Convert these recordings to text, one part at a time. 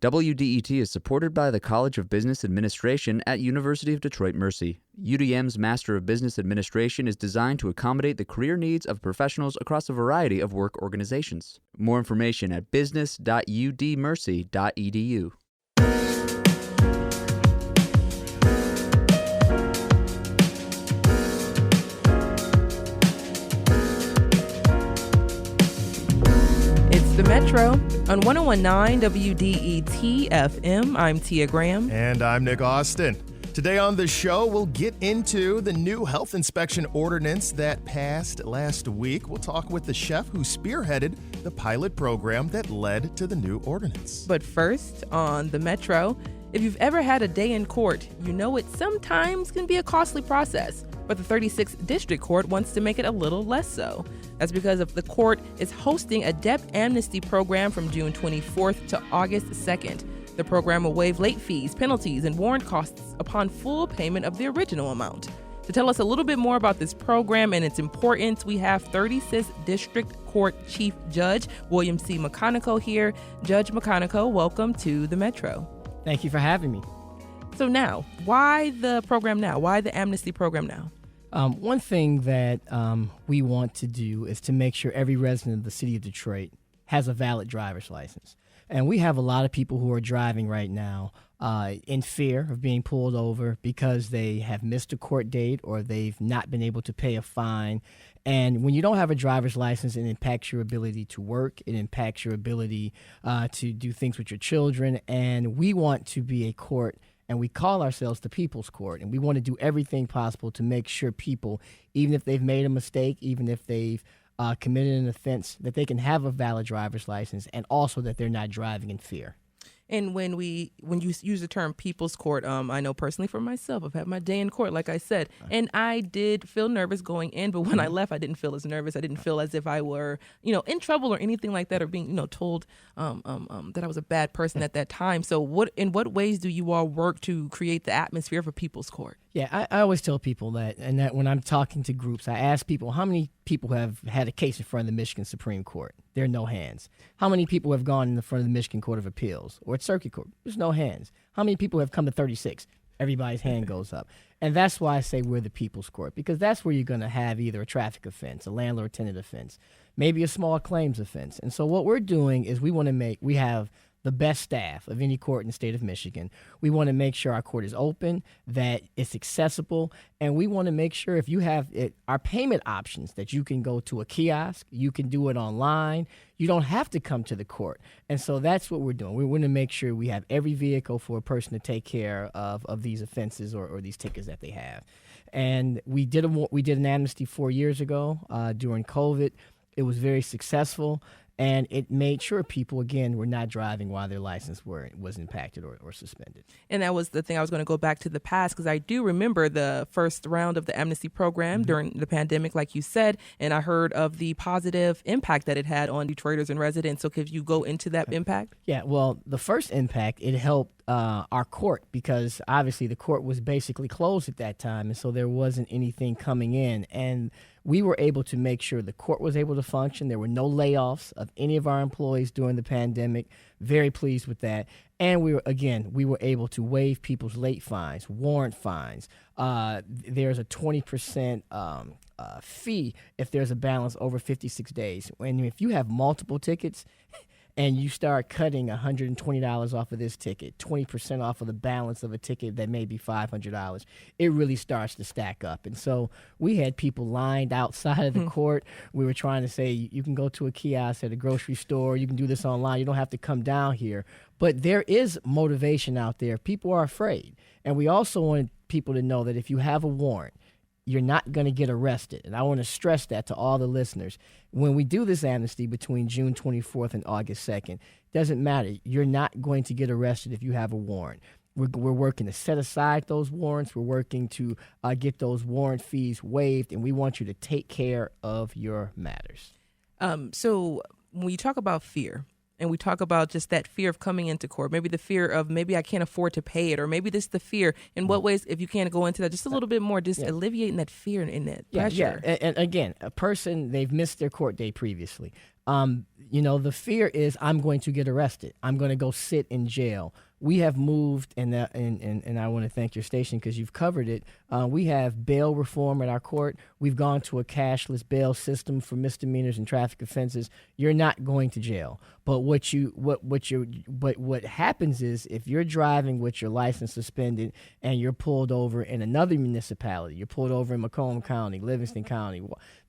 WDET is supported by the College of Business Administration at University of Detroit Mercy. UDM's Master of Business Administration is designed to accommodate the career needs of professionals across a variety of work organizations. More information at business.udmercy.edu. The Metro on 101.9 WDET FM. I'm Tia Graham. And I'm Nick Austin. Today on the show, we'll get into the new health inspection ordinance that passed last week. We'll talk with the chef who spearheaded the pilot program that led to the new ordinance. But first, on the Metro, if you've ever had a day in court, you know it sometimes can be a costly process. But the 36th District Court wants to make it a little less so. That's because the court is hosting a debt amnesty program from June 24th to August 2nd. The program will waive late fees, penalties, and warrant costs upon full payment of the original amount. To tell us a little bit more about this program and its importance, we have 36th District Court Chief Judge William C. McConaughey here. Judge McConaughey, welcome to the Metro. Thank you for having me. So now, why the program now? Why the amnesty program now? One thing that we want to do is to make sure every resident of the city of Detroit has a valid driver's license. And we have a lot of people who are driving right now in fear of being pulled over because they have missed a court date or they've not been able to pay a fine. And when you don't have a driver's license, it impacts your ability to work. It impacts your ability to do things with your children. And we want to be a court, and we call ourselves the People's Court, and we want to do everything possible to make sure people, even if they've made a mistake, even if they've committed an offense, that they can have a valid driver's license, and also that they're not driving in fear. And when you use the term People's Court, I know personally for myself, I've had my day in court, like I said, and I did feel nervous going in, but when I left, I didn't feel as nervous. I didn't feel as if I were, in trouble or anything like that, or being, told that I was a bad person at that time. So in what ways do you all work to create the atmosphere for People's Court? Yeah, I always tell people that when I'm talking to groups, I ask people, how many people have had a case in front of the Michigan Supreme Court? There are no hands. How many people have gone in front of the Michigan Court of Appeals or at Circuit Court? There's no hands. How many people have come to 36? Everybody's hand goes up. And that's why I say we're the People's Court, because that's where you're going to have either a traffic offense, a landlord-tenant offense, maybe a small claims offense. And so what we're doing is we have the best staff of any court in the state of Michigan. We want to make sure our court is open, that it's accessible, and we want to make sure if you have our payment options, that you can go to a kiosk, you can do it online, you don't have to come to the court. And so that's what we're doing. We want to make sure we have every vehicle for a person to take care of these offenses or these tickets that they have. And we did an amnesty 4 years ago during COVID. It was very successful. And it made sure people, again, were not driving while their license was impacted or suspended. And that was the thing I was going to go back to the past, because I do remember the first round of the amnesty program during the pandemic, like you said, and I heard of the positive impact that it had on Detroiters and residents. So could you go into that impact? Yeah, well, the first impact, it helped our court, because obviously the court was basically closed at that time, and so there wasn't anything coming in. And we were able to make sure the court was able to function. There were no layoffs of any of our employees during the pandemic. Very pleased with that. And we were able to waive people's late fines, warrant fines. There's a 20% fee if there's a balance over 56 days. And if you have multiple tickets and you start cutting $120 off of this ticket, 20% off of the balance of a ticket that may be $500, it really starts to stack up. And so we had people lined outside of the court. We were trying to say, you can go to a kiosk at a grocery store, you can do this online, you don't have to come down here. But there is motivation out there. People are afraid. And we also wanted people to know that if you have a warrant, you're not going to get arrested. And I want to stress that to all the listeners. When we do this amnesty between June 24th and August 2nd, it doesn't matter. You're not going to get arrested if you have a warrant. We're working to set aside those warrants. We're working to get those warrant fees waived, and we want you to take care of your matters. So when you talk about fear, and we talk about just that fear of coming into court, maybe the fear of maybe I can't afford to pay it, or maybe this is the fear. In what ways, if you can't go into that just a little bit more, just alleviating that fear and that pressure. Yeah. And again, a person, they've missed their court date previously. The fear is I'm going to get arrested. I'm going to go sit in jail. We have moved, and I want to thank your station because you've covered it. We have bail reform at our court. We've gone to a cashless bail system for misdemeanors and traffic offenses. You're not going to jail. But what happens is if you're driving with your license suspended and you're pulled over in another municipality, you're pulled over in Macomb County, Livingston County,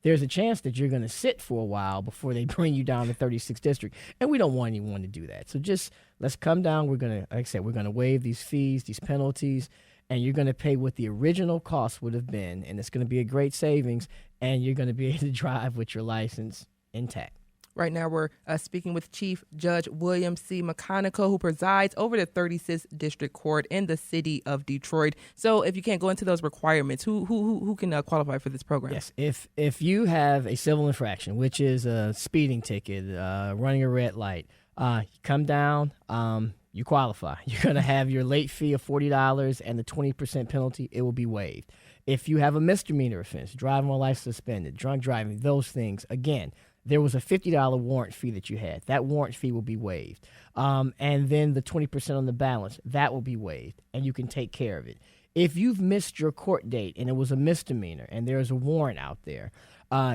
there's a chance that you're going to sit for a while before they bring you down to 36th District. And we don't want anyone to do that. So just let's come down. We're going to, like I said, we're going to waive these fees, these penalties, and you're going to pay what the original cost would have been. And it's going to be a great savings, and you're going to be able to drive with your license intact. Right now, we're speaking with Chief Judge William C. McConaughey, who presides over the 36th District Court in the city of Detroit. So if you can't go into those requirements, who can qualify for this program? Yes, if you have a civil infraction, which is a speeding ticket, running a red light, you come down, you qualify. You're going to have your late fee of $40 and the 20% penalty. It will be waived. If you have a misdemeanor offense, driving while license suspended, drunk driving, those things, again, there was a $50 warrant fee that you had. That warrant fee will be waived. And then the 20% on the balance, that will be waived, and you can take care of it. If you've missed your court date and it was a misdemeanor and there's a warrant out there,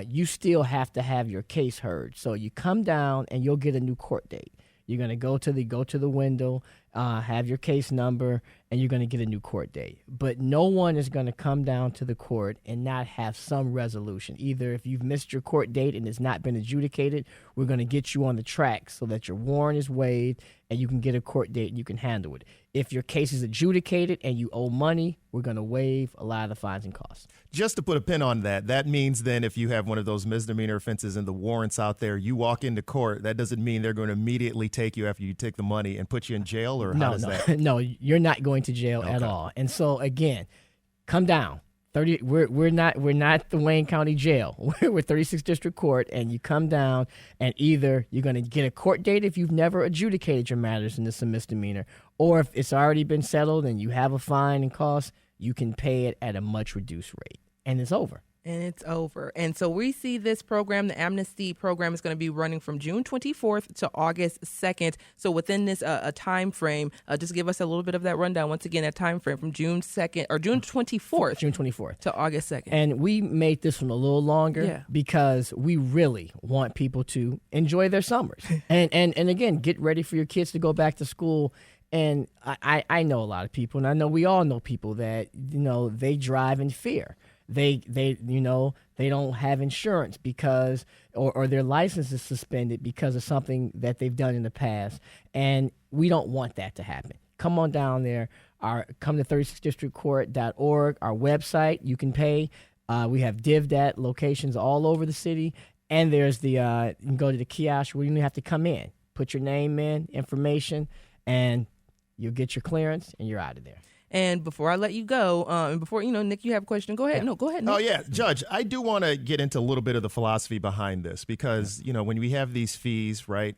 you still have to have your case heard. So you come down and you'll get a new court date. You're going to go to the window, have your case number, and you're going to get a new court date. But no one is going to come down to the court and not have some resolution. Either if you've missed your court date and it's not been adjudicated, we're going to get you on the track so that your warrant is waived and you can get a court date and you can handle it. If your case is adjudicated and you owe money, we're going to waive a lot of the fines and costs. Just to put a pin on that, that means then if you have one of those misdemeanor offenses and the warrants out there, you walk into court, that doesn't mean they're going to immediately take you after you take the money and put you in jail, or how does that? No, you're not going to jail at all. And so again, come down. We're not the Wayne County Jail. We're 36th District Court, and you come down, and either you're going to get a court date if you've never adjudicated your matters and it's a misdemeanor, or if it's already been settled and you have a fine and cost, you can pay it at a much reduced rate, and it's over. And it's over. And so we see this program, the amnesty program, is going to be running from June 24th to August 2nd. So within this a time frame, just give us a little bit of that rundown. Once again, that time frame from June 2nd or June 24th to August 2nd. And we made this one a little longer because we really want people to enjoy their summers. and again, get ready for your kids to go back to school. And I know a lot of people, and I know we all know people that, they drive in fear. They don't have insurance because, or their license is suspended because of something that they've done in the past. And we don't want that to happen. Come on down there. Come to 36districtcourt.org, our website. You can pay. We have DivDat locations all over the city. And there's you can go to the kiosk where you don't have to come in. Put your name in, information, and you'll get your clearance, and you're out of there. And before I let you go, and before, Nick, you have a question, go ahead. Yeah. No, go ahead, Nick. Oh, yeah. Judge, I do want to get into a little bit of the philosophy behind this because, when we have these fees, right,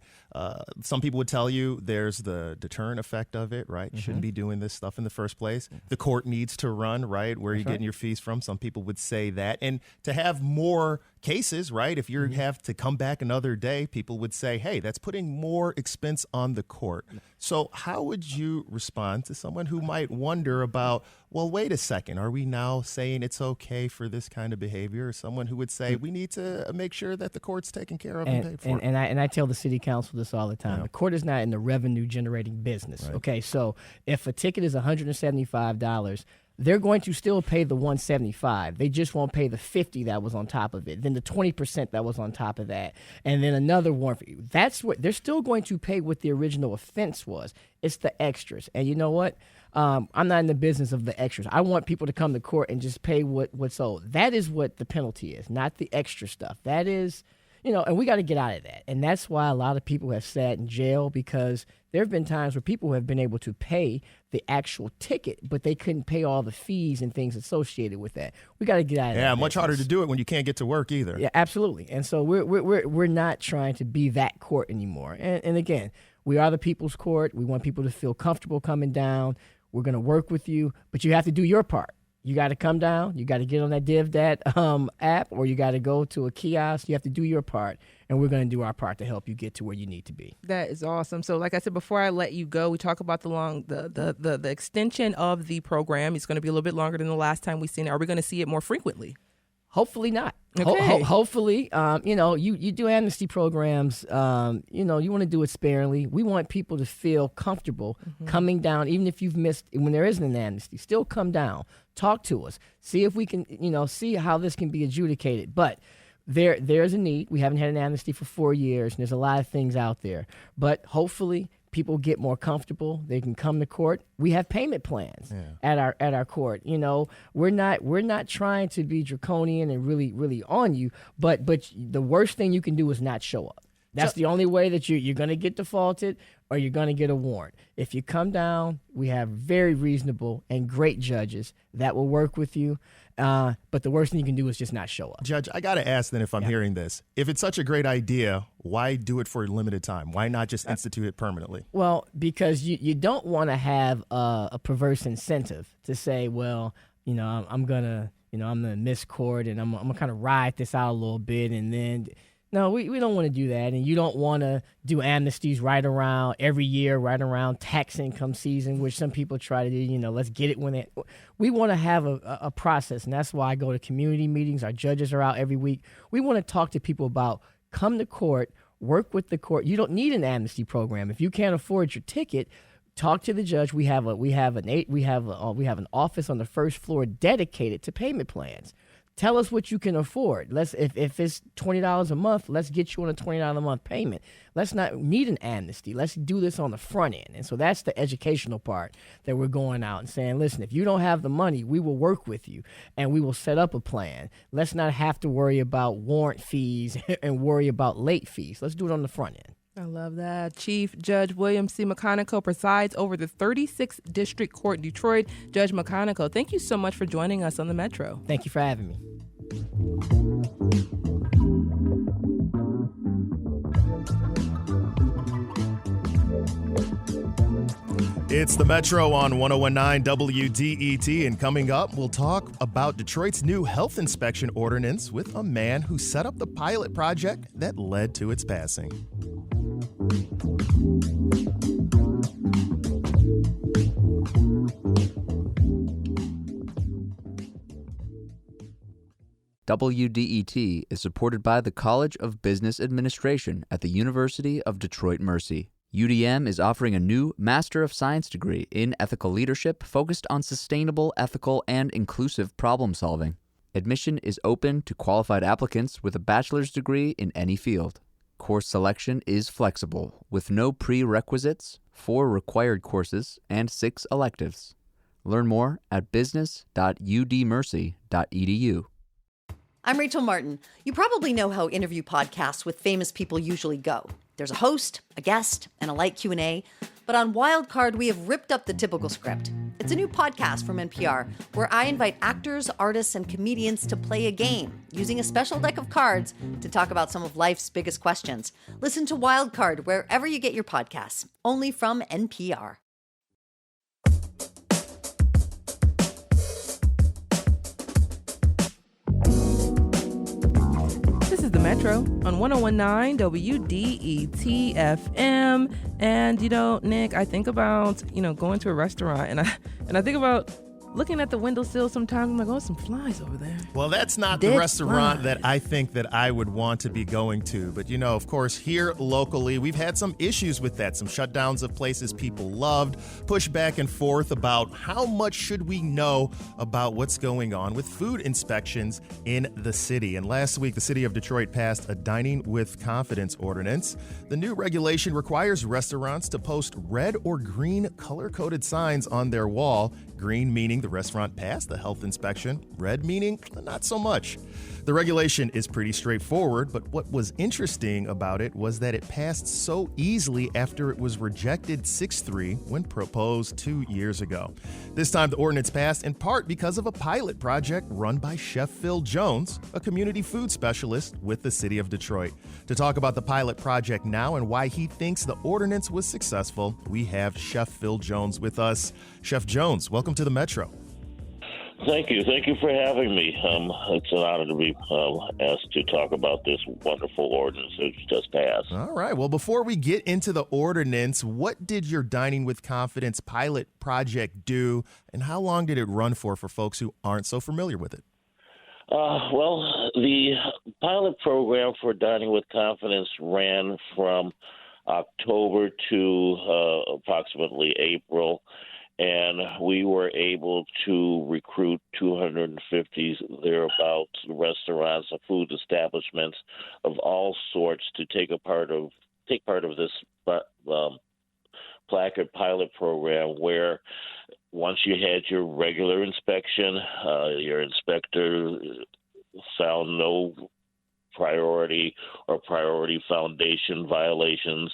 some people would tell you there's the deterrent effect of it, right? You shouldn't be doing this stuff in the first place. The court needs to run, right? Where are you getting your fees from? Some people would say that. And to have more cases, right, if you have to come back another day, people would say, hey, that's putting more expense on the court. So how would you respond to someone who might wonder about, well, wait a second, are we now saying it's okay for this kind of behavior? Or someone who would say we need to make sure that the court's taken care of and paid for. And I tell the city council this all the time. Yeah. The court is not in the revenue generating business. Right. Okay, so if a ticket is $175, they're going to still pay the $175. They just won't pay the $50 that was on top of it, then the 20% that was on top of that, and then another warrant fee. That's what they're still going to pay what the original offense was. It's the extras. And you know what? I'm not in the business of the extras. I want people to come to court and just pay what's owed. That is what the penalty is, not the extra stuff. That is, and we got to get out of that. And that's why a lot of people have sat in jail, because there have been times where people have been able to pay the actual ticket, but they couldn't pay all the fees and things associated with that. We got to get out of that. Yeah, much harder to do it when you can't get to work either. Yeah, absolutely. And so we're not trying to be that court anymore. And again, we are the people's court. We want people to feel comfortable coming down. We're going to work with you, but you have to do your part. You got to come down. You got to get on that DivDat app, or you got to go to a kiosk. You have to do your part, and we're going to do our part to help you get to where you need to be. That is awesome. So, like I said, before I let you go, we talk about the extension of the program. It's going to be a little bit longer than the last time we've seen it. Are we going to see it more frequently? Hopefully not. Okay. Hopefully, you do amnesty programs, you want to do it sparingly. We want people to feel comfortable coming down, even if you've missed, when there isn't an amnesty, still come down, talk to us, see if we can, see how this can be adjudicated. But there's a need. We haven't had an amnesty for 4 years, and there's a lot of things out there. But hopefully people get more comfortable. They can come to court. We have payment plans at our court. We're not trying to be draconian and really on you, but the worst thing you can do is not show up. That's the only way that you're going to get defaulted, or you're going to get a warrant. If you come down, we have very reasonable and great judges that will work with you. But the worst thing you can do is just not show up. Judge, I got to ask then, if I'm hearing this, if it's such a great idea, why do it for a limited time? Why not just institute it permanently? Well, because you don't want to have a perverse incentive to say, well, I'm gonna miss court, and I'm gonna kind of ride this out a little bit, and then. No, we don't want to do that, and you don't want to do amnesties right around every year, right around tax income season, which some people try to do. Let's get it when it. We want to have a process, and that's why I go to community meetings. Our judges are out every week. We want to talk to people about come to court, work with the court. You don't need an amnesty program if you can't afford your ticket. Talk to the judge. We have an office on the first floor dedicated to payment plans. Tell us what you can afford. If it's $20 a month, let's get you on a $20 a month payment. Let's not need an amnesty. Let's do this on the front end. And so that's the educational part that we're going out and saying, listen, if you don't have the money, we will work with you and we will set up a plan. Let's not have to worry about warrant fees and worry about late fees. Let's do it on the front end. I love that. Chief Judge William C. McConaughey presides over the 36th District Court in Detroit. Judge McConaughey, thank you so much for joining us on the Metro. Thank you for having me. It's the Metro on 1019 WDET, and coming up, we'll talk about Detroit's new health inspection ordinance with a man who set up the pilot project that led to its passing. WDET is supported by the College of Business Administration at the University of Detroit Mercy. UDM is offering a new Master of Science degree in ethical leadership focused on sustainable, ethical, and inclusive problem solving. Admission is open to qualified applicants with a bachelor's degree in any field. Course selection is flexible, with no prerequisites, 4 required courses, and 6 electives. Learn more at business.udmercy.edu. I'm Rachel Martin. You probably know how interview podcasts with famous people usually go. There's a host, a guest, and a light Q&A. But on Wildcard, we have ripped up the typical script. It's a new podcast from NPR where I invite actors, artists, and comedians to play a game using a special deck of cards to talk about some of life's biggest questions. Listen to Wildcard wherever you get your podcasts, only from NPR. This is the Metro on 1019 WDET FM. And, Nick, I think about, going to a restaurant and I think about looking at the windowsill sometimes. I'm like, oh, some flies over there. Well, that's not the restaurant that I think that I would want to be going to. But, of course, here locally, we've had some issues with that. Some shutdowns of places people loved, push back and forth about how much should we know about what's going on with food inspections in the city. And last week, the city of Detroit passed a Dining with Confidence ordinance. The new regulation requires restaurants to post red or green color-coded signs on their wall. Green meaning the restaurant passed the health inspection. Red meaning not so much. The regulation is pretty straightforward, but what was interesting about it was that it passed so easily after it was rejected 6-3 when proposed 2 years ago. This time the ordinance passed in part because of a pilot project run by Chef Phil Jones, a community food specialist with the city of Detroit. To talk about the pilot project now and why he thinks the ordinance was successful, we have Chef Phil Jones with us. Chef Jones, welcome to the Metro. Thank you. Thank you for having me. It's an honor to be asked to talk about this wonderful ordinance that just passed. All right. Well, before we get into the ordinance, what did your Dining with Confidence pilot project do, and how long did it run for folks who aren't so familiar with it? Well, the pilot program for Dining with Confidence ran from October to approximately April. And we were able to recruit 250 thereabouts restaurants and food establishments of all sorts to take part of this placard pilot program, where once you had your regular inspection, your inspector found no priority or priority foundation violations,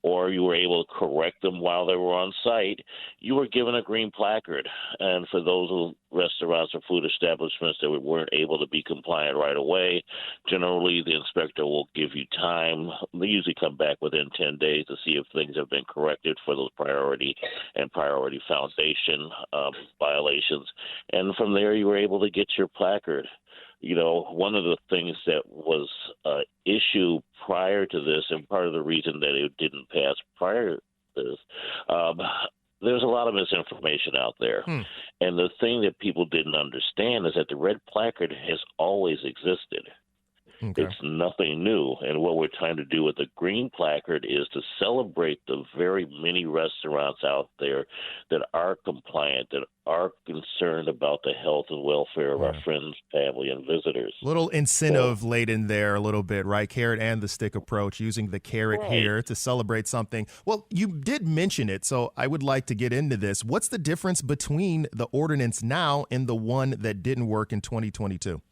or you were able to correct them while they were on site, you were given a green placard. And for those restaurants or food establishments that weren't able to be compliant right away, generally the inspector will give you time. They usually come back within 10 days to see if things have been corrected for those priority and priority foundation violations. And from there, you were able to get your placard. You know, one of the things that was issue prior to this, and part of the reason that it didn't pass prior to this, there's a lot of misinformation out there. And the thing that people didn't understand is that the red placard has always existed. Okay. It's nothing new. And what we're trying to do with the green placard is to celebrate the very many restaurants out there that are compliant, that are concerned about the health and welfare of our friends, family, and visitors. Little incentive laid in there a little bit, right? Carrot and the stick approach, using the carrot here to celebrate something. Well, you did mention it, so I would like to get into this. What's the difference between the ordinance now and the one that didn't work in 2022?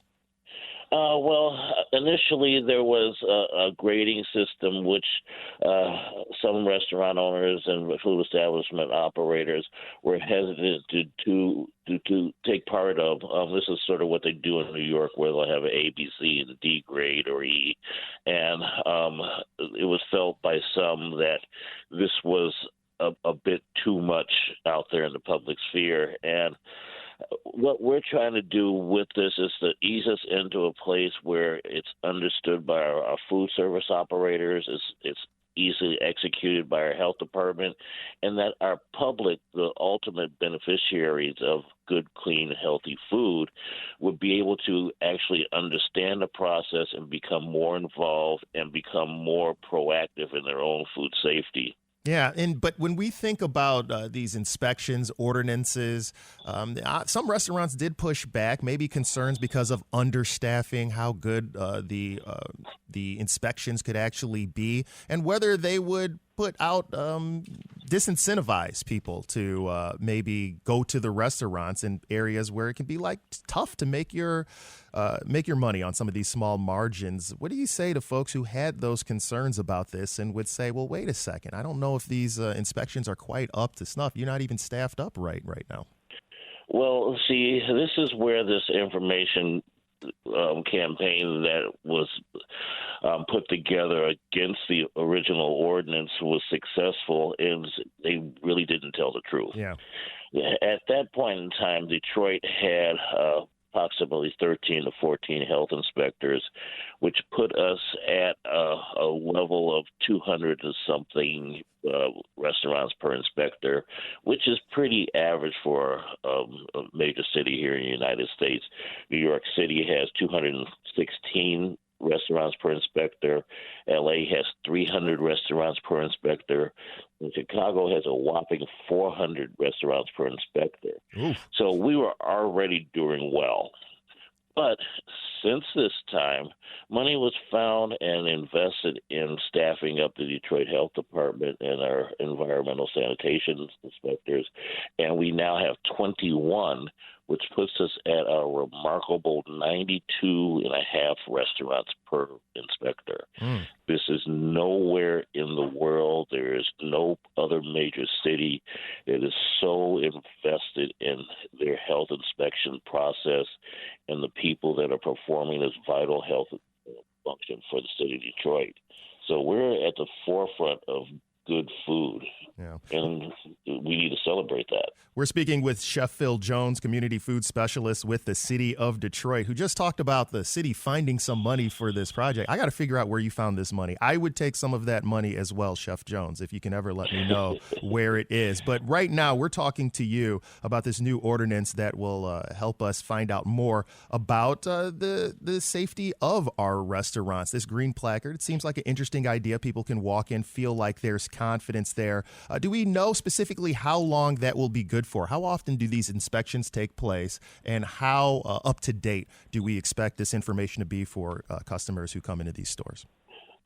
Well, initially there was a grading system which some restaurant owners and food establishment operators were hesitant to take part of. This is sort of what they do in New York, where they'll have an A, B, C, and D grade or E. And it was felt by some that this was a bit too much out there in the public sphere. And what we're trying to do with this is to ease us into a place where it's understood by our food service operators, it's easily executed by our health department, and that our public, the ultimate beneficiaries of good, clean, healthy food, would be able to actually understand the process and become more involved and become more proactive in their own food safety. Yeah, but when we think about these inspections, ordinances, some restaurants did push back, maybe concerns because of understaffing, how good the inspections could actually be, and whether they would put out disincentivize people to maybe go to the restaurants in areas where it can be like tough to make your money on some of these small margins. What do you say to folks who had those concerns about this and would say, well, wait a second, I don't know if these inspections are quite up to snuff. You're not even staffed up right now. Well, see, this is where this information campaign that was put together against the original ordinance was successful, and they really didn't tell the truth. Yeah. At that point in time, Detroit had approximately 13 to 14 health inspectors, which put us at a level of 200 to something restaurants per inspector, which is pretty average for a major city here in the United States. New York City has 216 restaurants per inspector. LA has 300 restaurants per inspector. And Chicago has a whopping 400 restaurants per inspector. Oof. So we were already doing well. But since this time, money was found and invested in staffing up the Detroit Health Department and our environmental sanitation inspectors, and we now have 21 which puts us at a remarkable 92 and a half restaurants per inspector. This is nowhere in the world. There is no other major city that is so invested in their health inspection process and the people that are performing this vital health function for the city of Detroit. So we're at the forefront of good food, and we need to celebrate that. We're speaking with Chef Phil Jones, community food specialist with the city of Detroit, who just talked about the city finding some money for this project. I got to figure out where you found this money. I would take some of that money as well, Chef Jones, if you can ever let me know where it is. But right now, we're talking to you about this new ordinance that will help us find out more about the safety of our restaurants. This green placard, it seems like an interesting idea. People can walk in, feel like there's confidence there. Do we know specifically how long that will be good for? How often do these inspections take place, and how up to date do we expect this information to be for customers who come into these stores?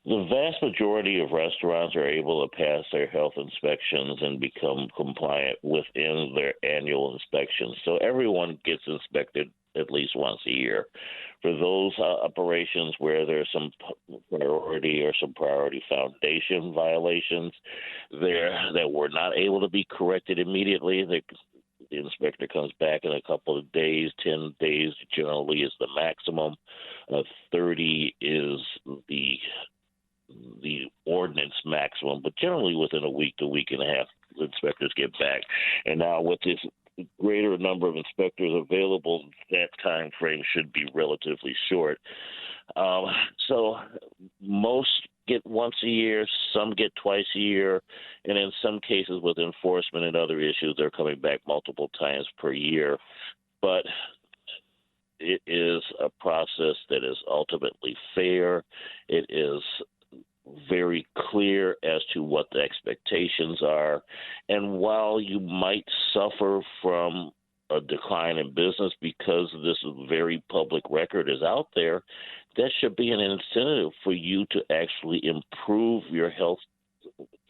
The vast majority of restaurants are able to pass their health inspections and become compliant within their annual inspections. So everyone gets inspected at least once a year. For those operations where there's some priority foundation violations there that were not able to be corrected immediately, the inspector comes back in a couple of days. 10 days generally is the maximum. 30 is the ordinance maximum, but generally within a week to week and a half, the inspectors get back. And now with this greater number of inspectors available, that time frame should be relatively short. So most get once a year, some get twice a year, and in some cases with enforcement and other issues, they're coming back multiple times per year. But it is a process that is ultimately fair. It is very clear as to what the expectations are. And while you might suffer from a decline in business because this very public record is out there, that should be an incentive for you to actually improve your health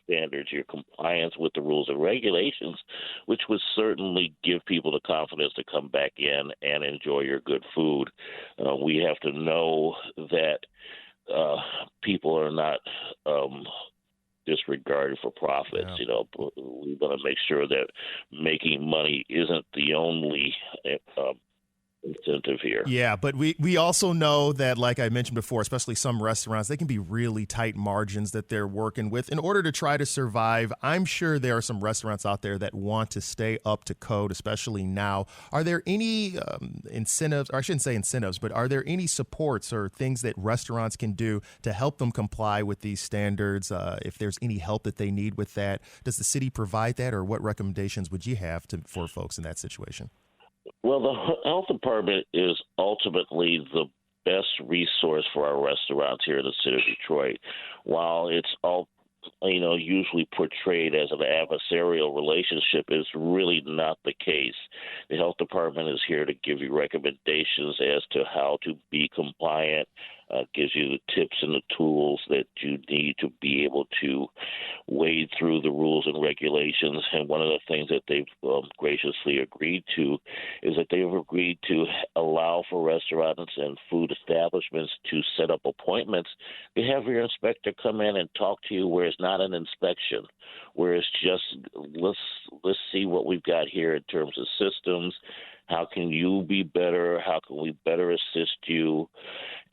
standards, your compliance with the rules and regulations, which would certainly give people the confidence to come back in and enjoy your good food. We have to know that people are not disregarded for profits. Yeah. You know, we want to make sure that making money isn't the only incentive here. Yeah, but we also know that, like I mentioned before, especially some restaurants, they can be really tight margins that they're working with in order to try to survive. I'm sure there are some restaurants out there that want to stay up to code, especially now. Are there any incentives, or I shouldn't say incentives, but are there any supports or things that restaurants can do to help them comply with these standards? If there's any help that they need with that, does the city provide that, or what recommendations would you have for folks in that situation? Well, the health department is ultimately the best resource for our restaurants here in the city of Detroit. While it's all, usually portrayed as an adversarial relationship, is really not the case. The health department is here to give you recommendations as to how to be compliant, gives you the tips and the tools that you need to be able to wade through the rules and regulations. And one of the things that they've graciously agreed to is that they've agreed to allow for restaurants and food establishments to set up appointments to have your inspector come in and talk to you where it's not an inspection, where it's just let's see what we've got here in terms of systems. How can you be better? How can we better assist you?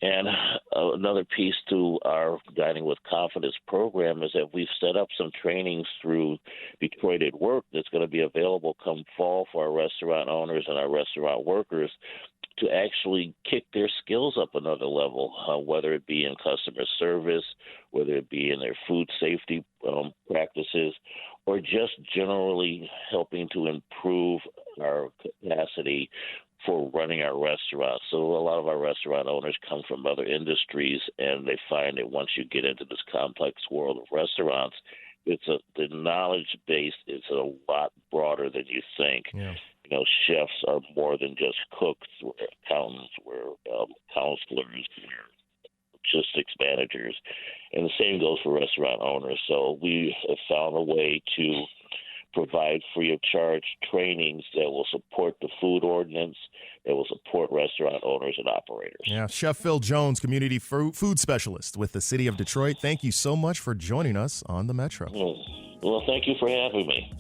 And another piece to our Dining with Confidence program is that we've set up some trainings through Detroit at Work that's going to be available come fall for our restaurant owners and our restaurant workers to actually kick their skills up another level, whether it be in customer service, whether it be in their food safety practices, or just generally helping to improve our capacity for running our restaurants. So a lot of our restaurant owners come from other industries, and they find that once you get into this complex world of restaurants, the knowledge base is a lot broader than you think. Yeah. Chefs are more than just cooks. We're accountants, we're counselors, we're logistics managers, and the same goes for restaurant owners. So we have found a way to provide free of charge trainings that will support the food ordinance, that will support restaurant owners and operators. Yeah, Chef Phil Jones, community food specialist with the City of Detroit. Thank you so much for joining us on the Metro. Well, thank you for having me.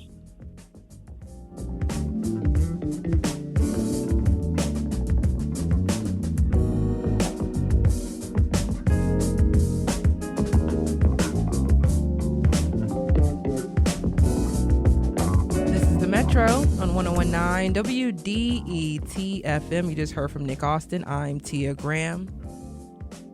Metro on 101.9 WDET FM. You just heard from Nick Austin. I'm Tia Graham.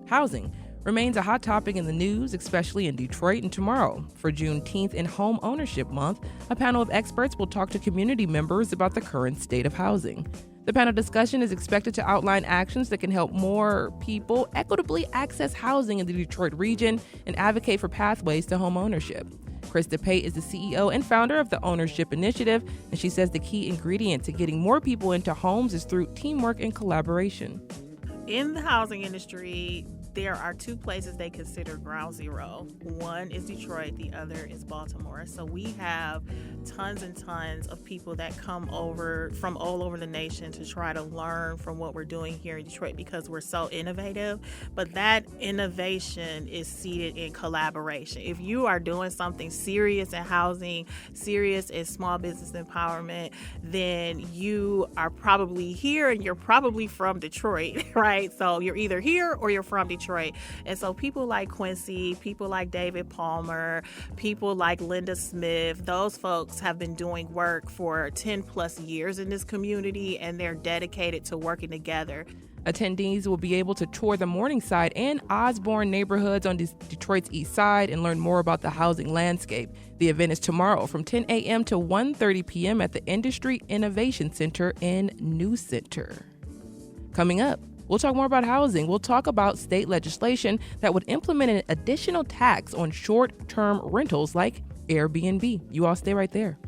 Housing remains a hot topic in the news, especially in Detroit. And tomorrow, for Juneteenth and Home Ownership Month, a panel of experts will talk to community members about the current state of housing. The panel discussion is expected to outline actions that can help more people equitably access housing in the Detroit region and advocate for pathways to home ownership. Krista Pate is the CEO and founder of the Ownership Initiative, and she says the key ingredient to getting more people into homes is through teamwork and collaboration. In the housing industry, there are two places they consider ground zero. One is Detroit, the other is Baltimore. So we have tons and tons of people that come over from all over the nation to try to learn from what we're doing here in Detroit because we're so innovative. But that innovation is seated in collaboration. If you are doing something serious in housing, serious in small business empowerment, then you are probably here and you're probably from Detroit, right? So you're either here or you're from Detroit. And so people like Quincy, people like David Palmer, people like Linda Smith, those folks have been doing work for 10 plus years in this community, and they're dedicated to working together. Attendees will be able to tour the Morningside and Osborne neighborhoods on Detroit's east side and learn more about the housing landscape. The event is tomorrow from 10 a.m. to 1:30 p.m. at the Industry Innovation Center in New Center. Coming up, we'll talk more about housing. We'll talk about state legislation that would implement an additional tax on short-term rentals like Airbnb. You all stay right there.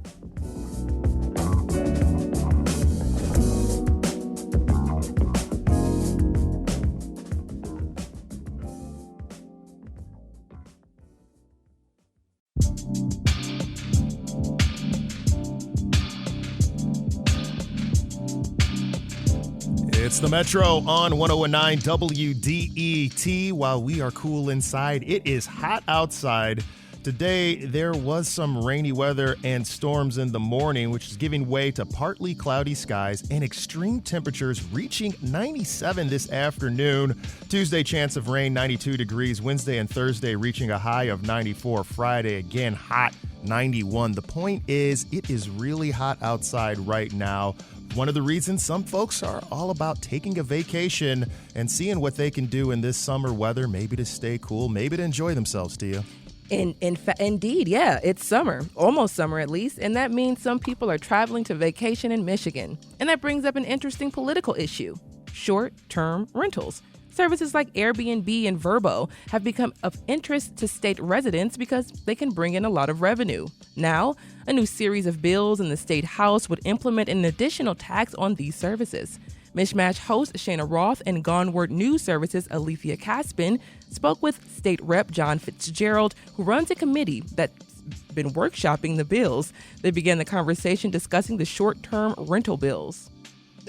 It's the Metro on 101.9 WDET. While we are cool inside, it is hot outside. Today, there was some rainy weather and storms in the morning, which is giving way to partly cloudy skies and extreme temperatures reaching 97 this afternoon. Tuesday, chance of rain, 92 degrees. Wednesday and Thursday reaching a high of 94. Friday, again, hot, 91. The point is, it is really hot outside right now. One of the reasons some folks are all about taking a vacation and seeing what they can do in this summer weather, maybe to stay cool, maybe to enjoy themselves, Tia. Indeed, yeah, it's summer, almost summer at least, and that means some people are traveling to vacation in Michigan. And that brings up an interesting political issue: short-term rentals. Services like Airbnb and Vrbo have become of interest to state residents because they can bring in a lot of revenue. Now, a new series of bills in the state house would implement an additional tax on these services. Mishmash host Shana Roth and Gonward News Services Alethea Caspin spoke with State Rep John Fitzgerald, who runs a committee that's been workshopping the bills. They began the conversation discussing the short-term rental bills.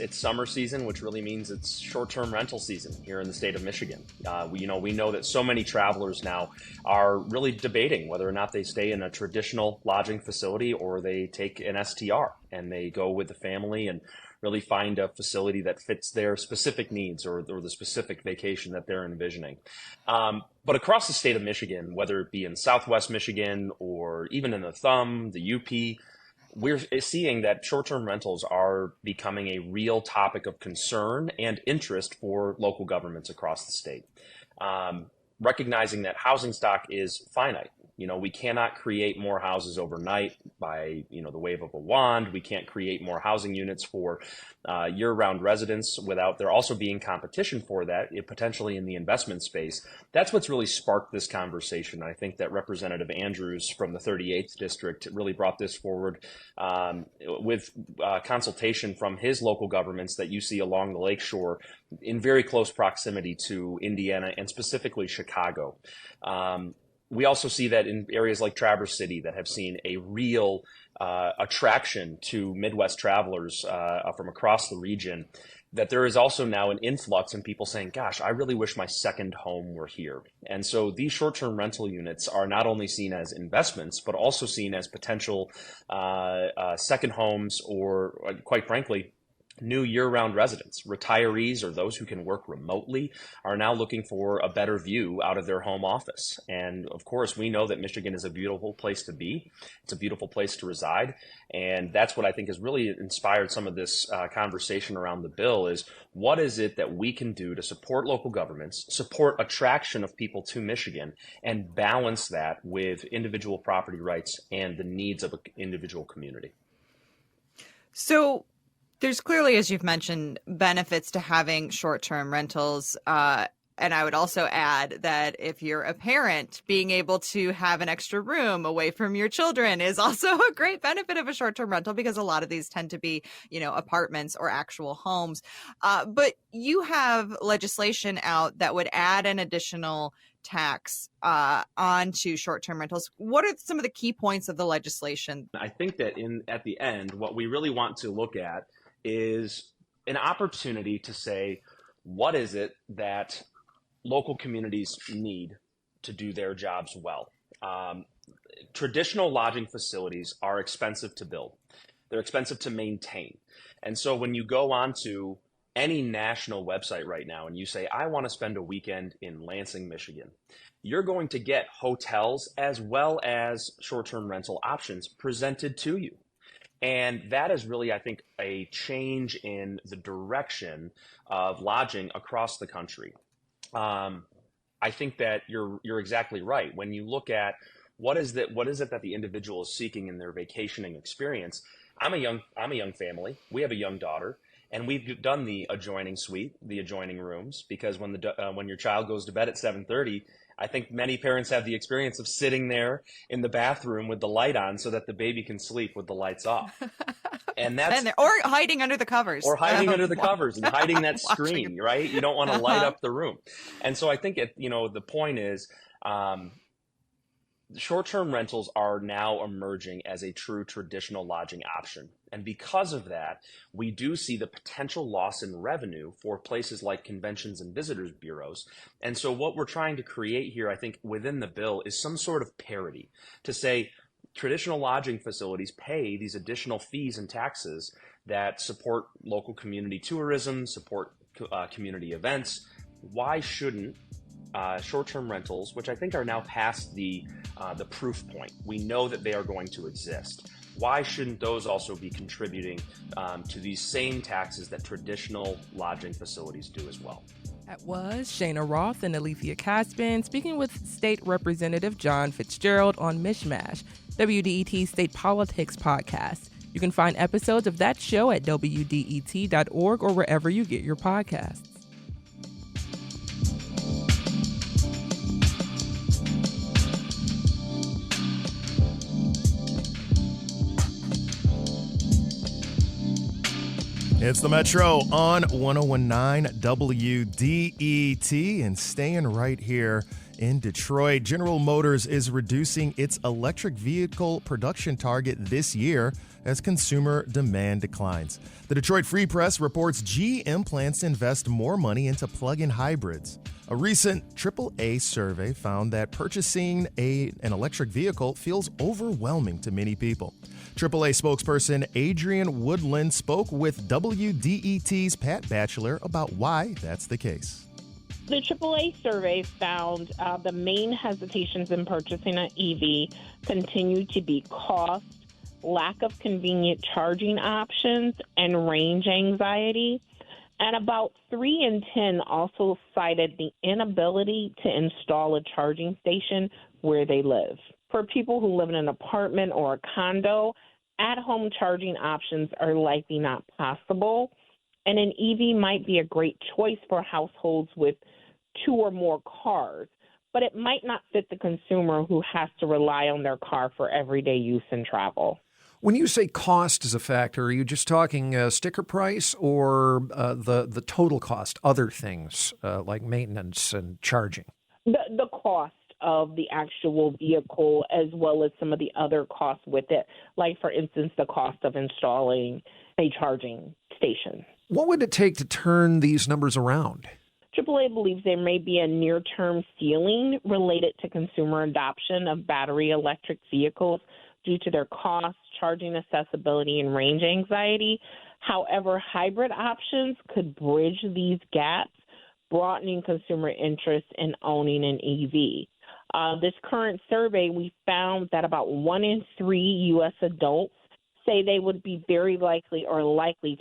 It's summer season, which really means it's short-term rental season here in the state of Michigan. We know that so many travelers now are really debating whether or not they stay in a traditional lodging facility or they take an STR and they go with the family and really find a facility that fits their specific needs or the specific vacation that they're envisioning. But across the state of Michigan, whether it be in Southwest Michigan or even in the Thumb, the UP, we're seeing that short-term rentals are becoming a real topic of concern and interest for local governments across the state. Recognizing that housing stock is finite. We cannot create more houses overnight by, the wave of a wand. We can't create more housing units for year-round residents without there also being competition for that, potentially in the investment space. That's what's really sparked this conversation. I think that Representative Andrews from the 38th District really brought this forward with consultation from his local governments that you see along the lakeshore in very close proximity to Indiana and specifically Chicago. We also see that in areas like Traverse City that have seen a real attraction to Midwest travelers from across the region, that there is also now an influx in people saying, gosh, I really wish my second home were here. And so these short-term rental units are not only seen as investments, but also seen as potential second homes or, quite frankly, new year-round residents. Retirees or those who can work remotely are now looking for a better view out of their home office. And of course, we know that Michigan is a beautiful place to be. It's a beautiful place to reside. And that's what I think has really inspired some of this conversation around the bill is what is it that we can do to support local governments, support attraction of people to Michigan, and balance that with individual property rights and the needs of an individual community. So there's clearly, as you've mentioned, benefits to having short-term rentals. And I would also add that if you're a parent, being able to have an extra room away from your children is also a great benefit of a short-term rental, because a lot of these tend to be, apartments or actual homes. But you have legislation out that would add an additional tax onto short-term rentals. What are some of the key points of the legislation? I think that at the end, what we really want to look at is an opportunity to say, what is it that local communities need to do their jobs well? Traditional lodging facilities are expensive to build. They're expensive to maintain. And so when you go onto any national website right now and you say, I want to spend a weekend in Lansing, Michigan, you're going to get hotels as well as short-term rental options presented to you. And that is really, I think, a change in the direction of lodging across the country. I think that you're exactly right. When you look at what is it that the individual is seeking in their vacationing experience, I'm a young family. We have a young daughter, and we've done the adjoining suite, the adjoining rooms, because when your child goes to bed at 7:30. I think many parents have the experience of sitting there in the bathroom with the light on so that the baby can sleep with the lights off. And that's or hiding under the covers. Or hiding under the covers and hiding that screen, right? You don't want to light up the room. And so I think the point is short-term rentals are now emerging as a true traditional lodging option. And because of that, we do see the potential loss in revenue for places like conventions and visitors bureaus. And so what we're trying to create here, I think, within the bill is some sort of parity to say traditional lodging facilities pay these additional fees and taxes that support local community tourism, support community events. Why shouldn't short-term rentals, which I think are now past the proof point, we know that they are going to exist. Why shouldn't those also be contributing to these same taxes that traditional lodging facilities do as well? That was Shana Roth and Alethea Caspin speaking with State Representative John Fitzgerald on Mishmash, WDET's State Politics podcast. You can find episodes of that show at WDET.org or wherever you get your podcasts. It's the Metro on 1019 WDET, and staying right here in Detroit, General Motors is reducing its electric vehicle production target this year as consumer demand declines. The Detroit Free Press reports GM plans to invest more money into plug-in hybrids. A recent AAA survey found that purchasing an electric vehicle feels overwhelming to many people. AAA spokesperson Adrian Woodland spoke with WDET's Pat Batchelor about why that's the case. The AAA survey found the main hesitations in purchasing an EV continue to be cost, lack of convenient charging options, and range anxiety. And about 3 in 10 also cited the inability to install a charging station where they live. For people who live in an apartment or a condo, at-home charging options are likely not possible, and an EV might be a great choice for households with 2 or more cars, but it might not fit the consumer who has to rely on their car for everyday use and travel. When you say cost is a factor, are you just talking sticker price or the total cost, other things like maintenance and charging? The cost. of the actual vehicle as well as some of the other costs with it, like, for instance, the cost of installing a charging station. What would it take to turn these numbers around? AAA believes there may be a near-term ceiling related to consumer adoption of battery electric vehicles due to their cost, charging accessibility, and range anxiety. However, hybrid options could bridge these gaps, broadening consumer interest in owning an EV. This current survey, we found that about 1 in 3 U.S. adults say they would be very likely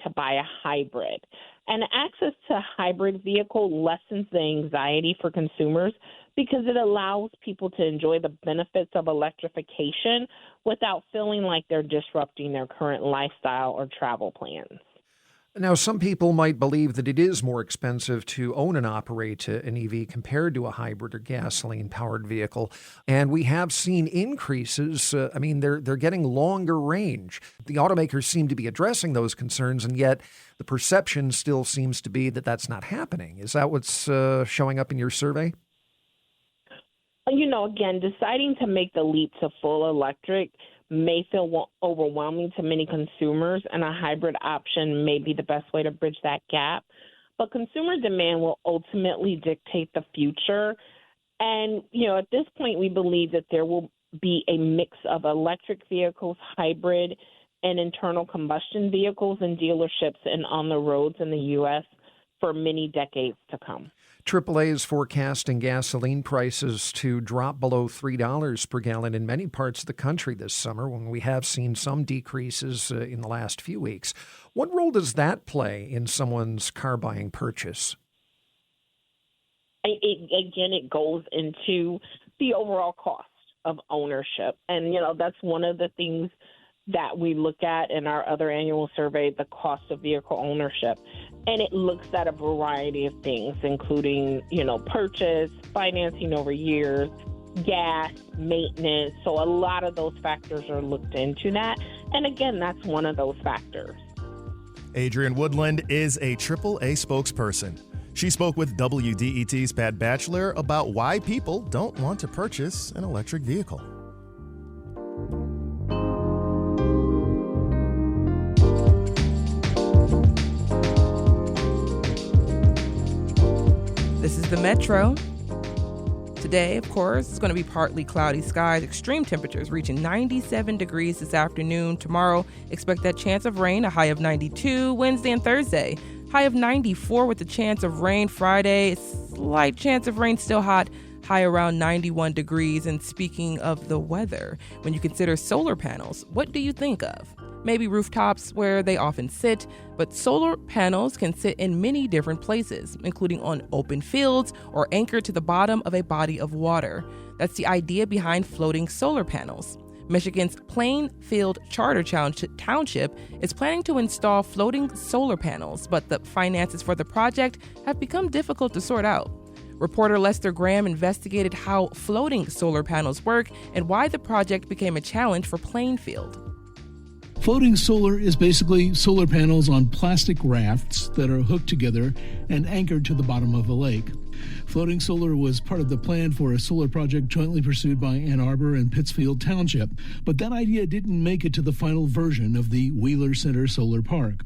to buy a hybrid. And access to a hybrid vehicle lessens the anxiety for consumers because it allows people to enjoy the benefits of electrification without feeling like they're disrupting their current lifestyle or travel plans. Now, some people might believe that it is more expensive to own and operate an EV compared to a hybrid or gasoline-powered vehicle, and we have seen increases. They're getting longer range. The automakers seem to be addressing those concerns, and yet the perception still seems to be that that's not happening. Is that what's showing up in your survey? Again, deciding to make the leap to full electric may feel overwhelming to many consumers, and a hybrid option may be the best way to bridge that gap. But consumer demand will ultimately dictate the future. And, at this point, we believe that there will be a mix of electric vehicles, hybrid, and internal combustion vehicles in dealerships and on the roads in the U.S. for many decades to come. AAA is forecasting gasoline prices to drop below $3 per gallon in many parts of the country this summer, when we have seen some decreases in the last few weeks. What role does that play in someone's car buying purchase? It goes into the overall cost of ownership. And, that's one of the things that we look at in our other annual survey, the cost of vehicle ownership. And it looks at a variety of things, including, purchase, financing over years, gas, maintenance. So a lot of those factors are looked into that. And again, that's one of those factors. Adrienne Woodland is a AAA spokesperson. She spoke with WDET's Pat Batchelor about why people don't want to purchase an electric vehicle. This is the Metro. Today, of course, it's going to be partly cloudy skies, extreme temperatures reaching 97 degrees this afternoon. Tomorrow, expect that chance of rain, a high of 92. Wednesday and Thursday, high of 94 with a chance of rain. Friday, slight chance of rain, still hot, high around 91 degrees. And speaking of the weather, when you consider solar panels, what do you think of? Maybe rooftops where they often sit, but solar panels can sit in many different places, including on open fields or anchored to the bottom of a body of water. That's the idea behind floating solar panels. Michigan's Plainfield Charter Township is planning to install floating solar panels, but the finances for the project have become difficult to sort out. Reporter Lester Graham investigated how floating solar panels work and why the project became a challenge for Plainfield. Floating solar is basically solar panels on plastic rafts that are hooked together and anchored to the bottom of a lake. Floating solar was part of the plan for a solar project jointly pursued by Ann Arbor and Pittsfield Township, but that idea didn't make it to the final version of the Wheeler Center Solar Park.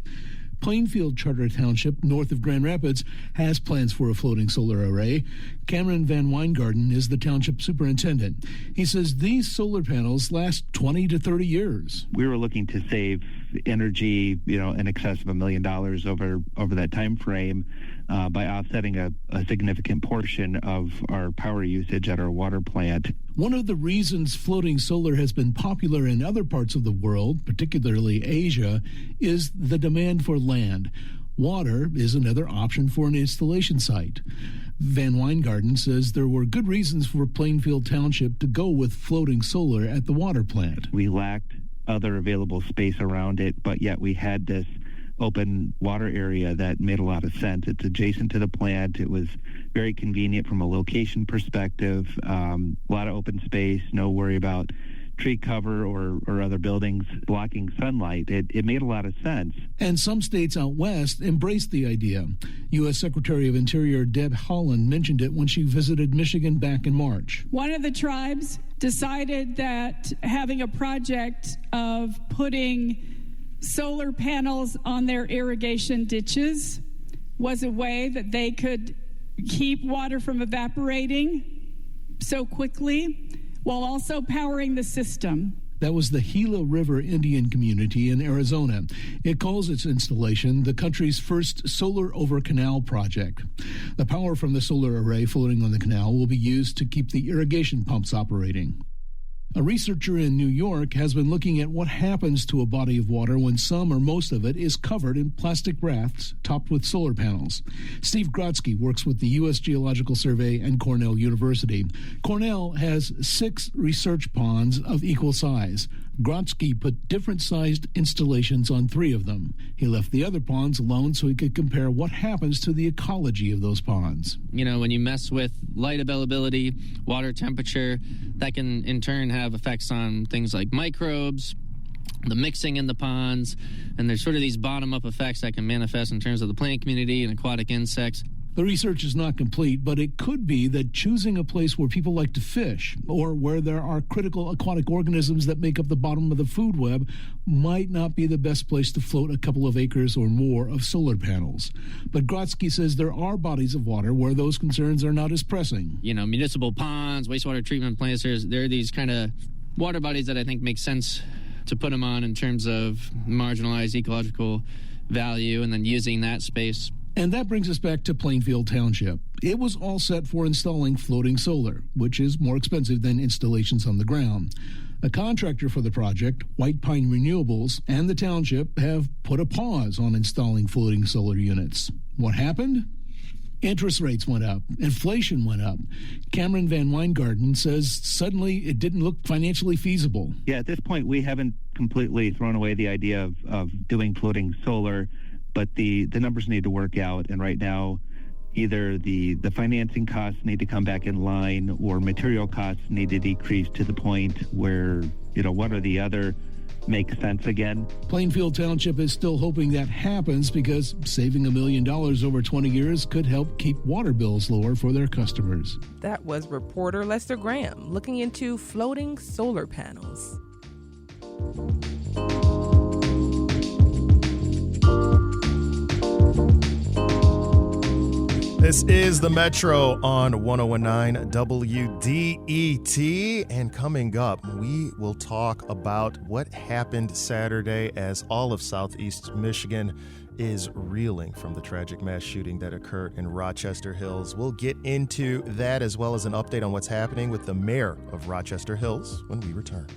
Plainfield Charter Township, north of Grand Rapids, has plans for a floating solar array. Cameron Van Weingarten is the township superintendent. He says these solar panels last 20 to 30 years. We were looking to save energy, in excess of $1 million over that time frame by offsetting a significant portion of our power usage at our water plant. One of the reasons floating solar has been popular in other parts of the world, particularly Asia, is the demand for land. Water is another option for an installation site. Van Weingarten says there were good reasons for Plainfield Township to go with floating solar at the water plant. We lacked other available space around it, but yet we had this open water area that made a lot of sense. It's adjacent to the plant. It was very convenient from a location perspective. A lot of open space, no worry about tree cover or other buildings blocking sunlight. It made a lot of sense. And some states out west embraced the idea. U.S. Secretary of Interior Deb Haaland mentioned it when she visited Michigan back in March. One of the tribes decided that having a project of putting solar panels on their irrigation ditches was a way that they could keep water from evaporating so quickly while also powering the system. That was the Gila River Indian community in Arizona. It calls its installation the country's first solar over canal project. The power from the solar array floating on the canal will be used to keep the irrigation pumps operating. A researcher in New York has been looking at what happens to a body of water when some or most of it is covered in plastic rafts topped with solar panels. Steve Grotsky works with the U.S. Geological Survey and Cornell University. Cornell has 6 research ponds of equal size. Grotsky put different-sized installations on 3 of them. He left the other ponds alone so he could compare what happens to the ecology of those ponds. You know, when you mess with light availability, water temperature, that can in turn have effects on things like microbes, the mixing in the ponds, and there's sort of these bottom-up effects that can manifest in terms of the plant community and aquatic insects. The research is not complete, but it could be that choosing a place where people like to fish or where there are critical aquatic organisms that make up the bottom of the food web might not be the best place to float a couple of acres or more of solar panels. But Grotsky says there are bodies of water where those concerns are not as pressing. You know, municipal ponds, wastewater treatment plants, there are these kind of water bodies that I think make sense to put them on in terms of marginalized ecological value and then using that space. And that brings us back to Plainfield Township. It was all set for installing floating solar, which is more expensive than installations on the ground. A contractor for the project, White Pine Renewables, and the township have put a pause on installing floating solar units. What happened? Interest rates went up. Inflation went up. Cameron Van Weingarten says suddenly it didn't look financially feasible. Yeah, at this point, we haven't completely thrown away the idea of doing floating solar, but the numbers need to work out. And right now, either the financing costs need to come back in line or material costs need to decrease to the point where, one or the other makes sense again. Plainfield Township is still hoping that happens because saving $1 million over 20 years could help keep water bills lower for their customers. That was reporter Lester Graham looking into floating solar panels. This is the Metro on 1019 WDET. And coming up, we will talk about what happened Saturday as all of Southeast Michigan is reeling from the tragic mass shooting that occurred in Rochester Hills. We'll get into that as well as an update on what's happening with the mayor of Rochester Hills when we return.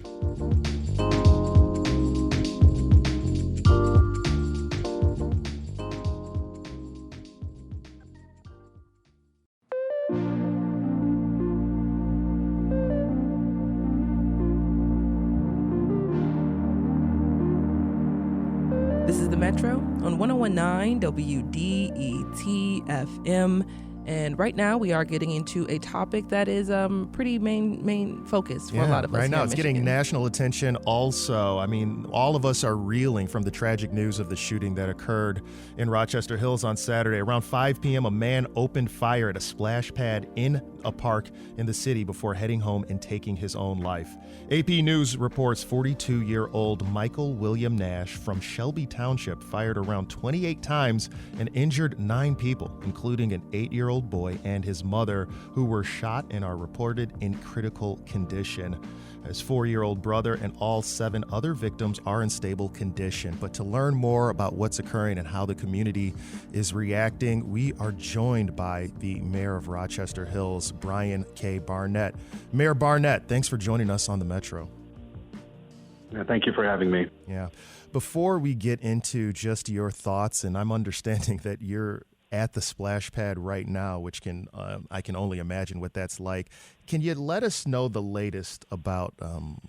This is the Metro on 1019 WDET FM. And right now we are getting into a topic that is pretty main focus for a lot of us. Right now it's Michigan. getting national attention also. I mean, all of us are reeling from the tragic news of the shooting that occurred in Rochester Hills on Saturday. Around 5 p.m., a man opened fire at a splash pad in a park in the city before heading home and taking his own life. AP News reports 42-year-old Michael William Nash from Shelby Township fired around 28 times and injured 9 people, including an 8-year-old boy and his mother, who were shot and are reported in critical condition. His 4-year-old brother and all 7 other victims are in stable condition. But to learn more about what's occurring and how the community is reacting, we are joined by the mayor of Rochester Hills, Bryan K. Barnett. Mayor Barnett, thanks for joining us on the Metro. Thank you for having me. Yeah. Before we get into just your thoughts, and I'm understanding that you're at the splash pad right now, which I can only imagine what that's like. Can you let us know the latest about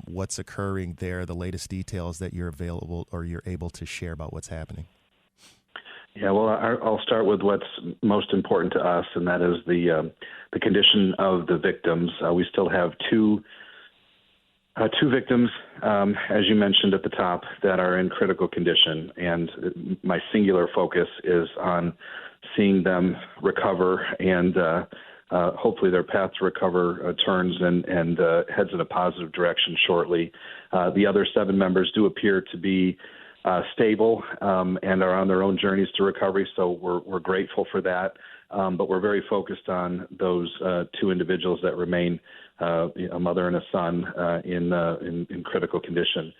what's occurring there, the latest details that you're able to share about what's happening? Yeah, well, I'll start with what's most important to us, and that is the condition of the victims. We still have 2 Two victims, as you mentioned at the top, that are in critical condition, and my singular focus is on seeing them recover and hopefully their path to recover turns and heads in a positive direction shortly. The other 7 members do appear to be stable and are on their own journeys to recovery, so we're grateful for that. But we're very focused on those 2 individuals that remain, a mother and a son, in critical condition.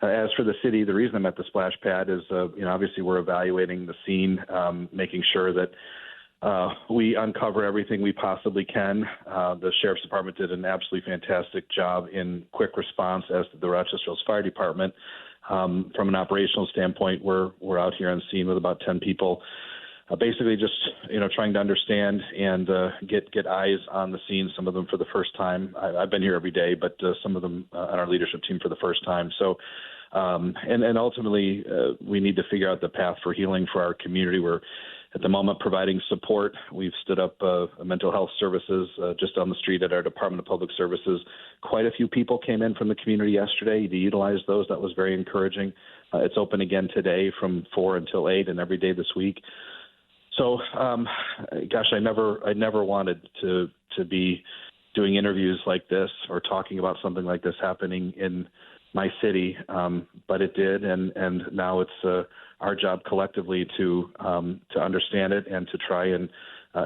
As for the city, the reason I'm at the splash pad is, obviously we're evaluating the scene, making sure that we uncover everything we possibly can. The Sheriff's Department did an absolutely fantastic job in quick response, as did the Rochester Hills Fire Department. From an operational standpoint, we're out here on scene with about 10 people. Basically just, trying to understand and get eyes on the scene, some of them for the first time. I've been here every day, but some of them on our leadership team for the first time. So, and ultimately, we need to figure out the path for healing for our community. We're at the moment providing support. We've stood up mental health services just on the street at our Department of Public Services. Quite a few people came in from the community yesterday to utilize those. That was very encouraging. It's open again today from 4 until 8 and every day this week. So, I never wanted to be doing interviews like this or talking about something like this happening in my city, but it did, and now it's our job collectively to understand it and to try and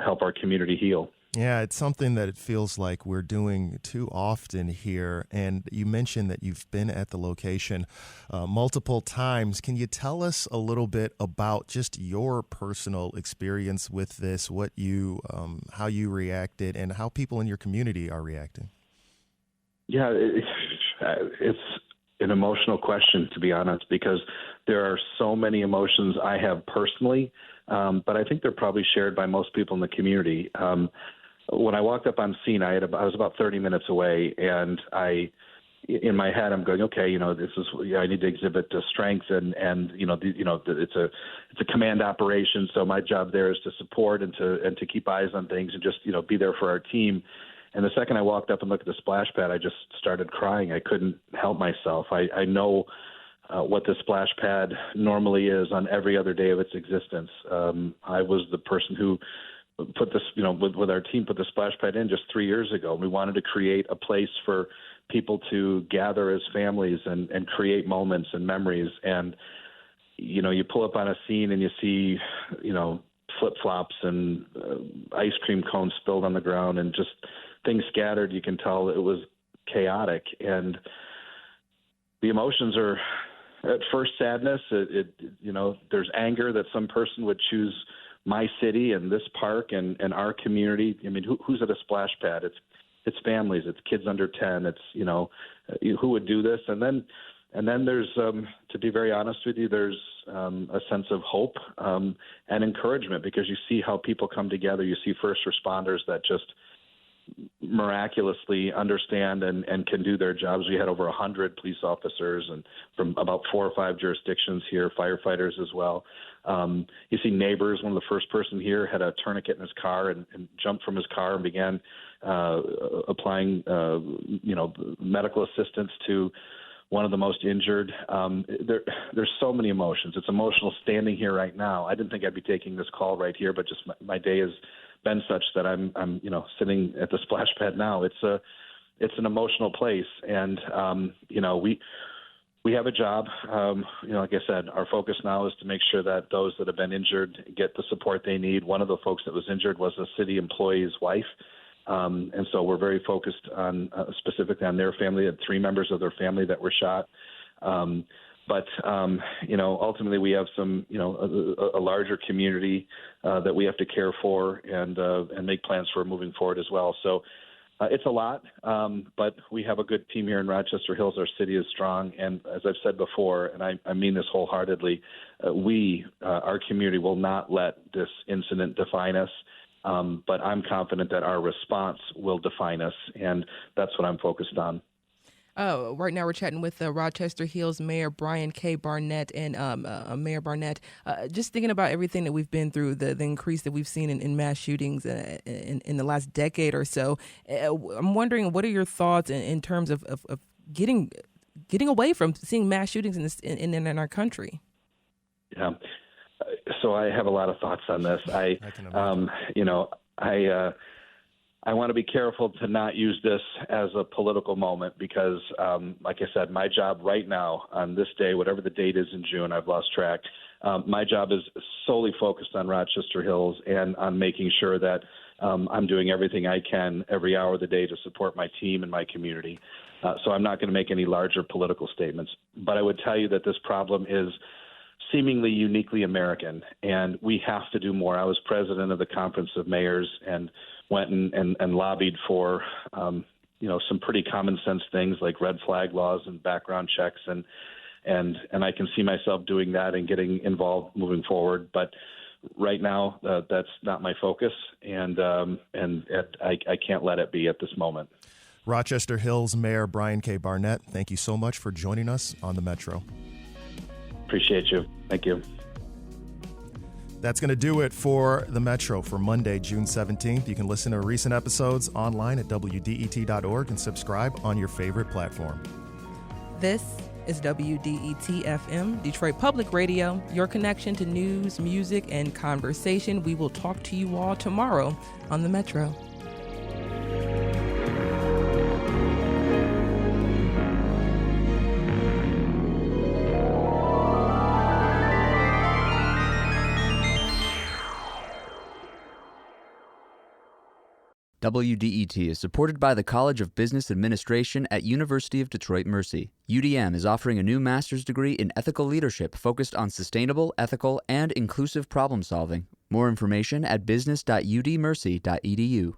help our community heal. Yeah, it's something that it feels like we're doing too often here. And you mentioned that you've been at the location multiple times. Can you tell us a little bit about just your personal experience with this, how you reacted, and how people in your community are reacting? Yeah, it's an emotional question, to be honest, because there are so many emotions I have personally, but I think they're probably shared by most people in the community. When I walked up on scene, I was about 30 minutes away, and in my head, I'm going, okay, I need to exhibit strength, and it's a command operation, so my job there is to support and to keep eyes on things and just be there for our team. And the second I walked up and looked at the splash pad, I just started crying. I couldn't help myself. I know what the splash pad normally is on every other day of its existence. I was the person who put this, with our team, put the splash pad in just 3 years ago. We wanted to create a place for people to gather as families and create moments and memories. And, you pull up on a scene and you see, flip-flops and ice cream cones spilled on the ground and just things scattered. You can tell it was chaotic. And the emotions are at first sadness. There's anger that some person would choose my city and this park and our community. I mean, who's at a splash pad? It's families, it's kids under 10. It's, who would do this? And then there's, to be very honest with you, there's a sense of hope and encouragement, because you see how people come together. You see first responders that just miraculously understand and can do their jobs. We had over 100 police officers and from about 4 or 5 jurisdictions here, firefighters as well. You see neighbors. One of the first person here had a tourniquet in his car and jumped from his car and began applying medical assistance to one of the most injured. There's so many emotions. It's emotional standing here right now. I didn't think I'd be taking this call right here, but just my day has been such that I'm sitting at the splash pad now. It's an emotional place, and we have a job. Like I said, our focus now is to make sure that those that have been injured get the support they need. One of the folks that was injured was a city employee's wife. And so we're very focused on specifically on their family. They had 3 members of their family that were shot. But ultimately we have some, a larger community that we have to care for and make plans for moving forward as well. So it's a lot, but we have a good team here in Rochester Hills. Our city is strong. And as I've said before, and I mean this wholeheartedly, our community will not let this incident define us. But I'm confident that our response will define us, and that's what I'm focused on. Right now we're chatting with Rochester Hills Mayor Bryan K. Barnett and Mayor Barnett. Just thinking about everything that we've been through, the increase that we've seen in mass shootings in the last decade or so. I'm wondering, what are your thoughts in terms of getting away from seeing mass shootings in our country? Yeah. So I have a lot of thoughts on this. I want to be careful to not use this as a political moment because, like I said, my job right now on this day, whatever the date is in June, I've lost track. My job is solely focused on Rochester Hills and on making sure that I'm doing everything I can every hour of the day to support my team and my community. So I'm not going to make any larger political statements. But I would tell you that this problem is seemingly uniquely American, and we have to do more. I was president of the Conference of Mayors and went and lobbied for, some pretty common sense things like red flag laws and background checks, and I can see myself doing that and getting involved moving forward. But right now, that's not my focus, and I can't let it be at this moment. Rochester Hills Mayor Bryan K. Barnett, thank you so much for joining us on the Metro. Appreciate you. Thank you. That's going to do it for the Metro for Monday, June 17th. You can listen to recent episodes online at WDET.org and subscribe on your favorite platform. This is WDET-FM, Detroit Public Radio, your connection to news, music, and conversation. We will talk to you all tomorrow on the Metro. WDET is supported by the College of Business Administration at University of Detroit Mercy. UDM is offering a new master's degree in ethical leadership focused on sustainable, ethical, and inclusive problem solving. More information at business.udmercy.edu.